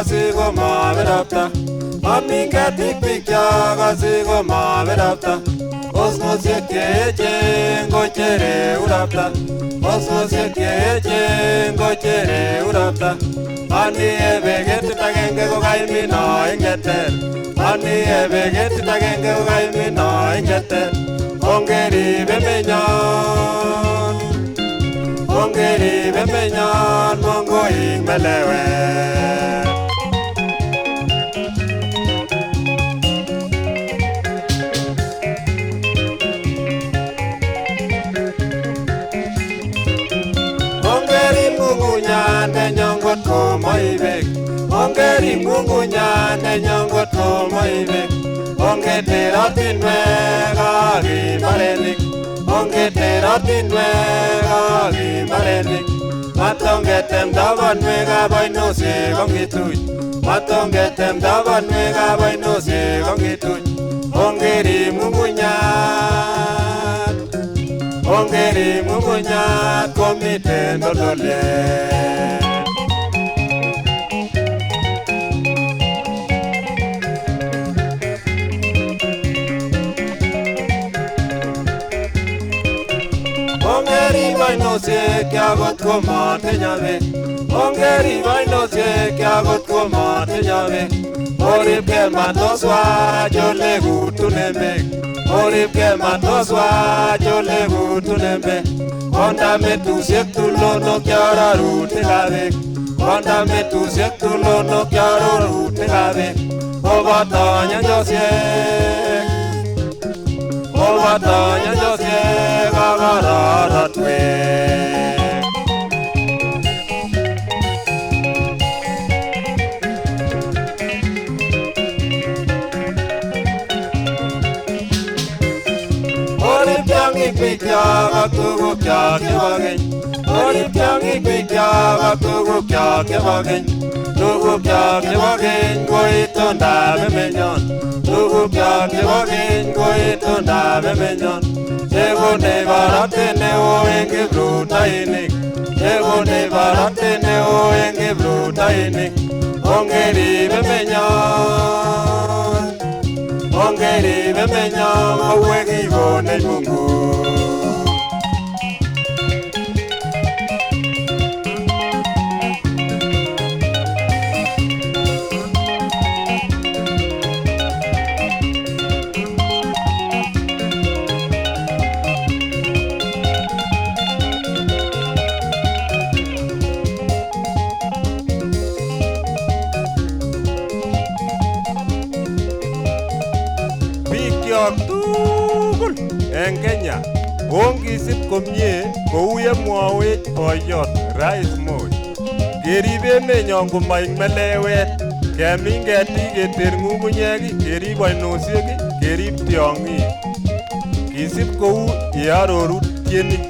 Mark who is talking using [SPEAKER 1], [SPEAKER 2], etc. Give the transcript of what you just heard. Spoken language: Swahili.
[SPEAKER 1] asiko maberapta. Omin ketik pikchok asiko maberapta. Osnosiek cheechen kochere urapta. Osnosiek cheechen kochere urapta. Ani ebe ketit agenge kokaimin oeng cheter. Ani ebe ketit agenge kokaimin oeng cheter. Ongerib emenyon, ongerib emenyon, mongoik melewet. Ongerib ng'ung'unyat nenyon kot komoibek. Ongerib ng'ung'unyat nenyon kot komoibek. Ongeter ortinwek ak imbarenik. Ongeter ortinwek ak imbarenik. Matongetem tabanwekab oinosiek ongituch. Matongetem tabanwekab oinosiek ongituch. Ongerib ng'ung'unyat. Ongerib ng'ung'unyat komiten toltolyet. Ongerib oinosiek akot komatinye beek. Ongerib oinosiek akot komatinye beek. Oribke matoswach ole kutunen beek. Oribke matoswach ole kutunen beek. Konda metusiek tulonok chororutikab beek. Konda metusiek tulonok chororutikab beek. Koboto nyanjosiek, koboto nyanjosiek ak kororotwek. Orib tiong'ik pikchok ak tugukchok chebo keny. Orib tiong'ik pikchok ak tugukchok chebo keny. Tugukchok chebo keny ko itondab emenyon. Tugukchok chebo keny ko itondab emenyon. Chekonech borotet neo en kiprutoinik. Chekonech borotet neo en kiprutoinik. Ongerib emenyon, ongerib emenyon kouwe kikonech Mungu. Bikyok tugul en Kenya ongisib komie kou yemwowech boiyot Rais Moi. Kerib emenyon komoik melewet. Kemin ketik, keter ng'ung'unyek, kerib oinosiek, kerib tiong'ik. Kisib kou ye aroru tienik.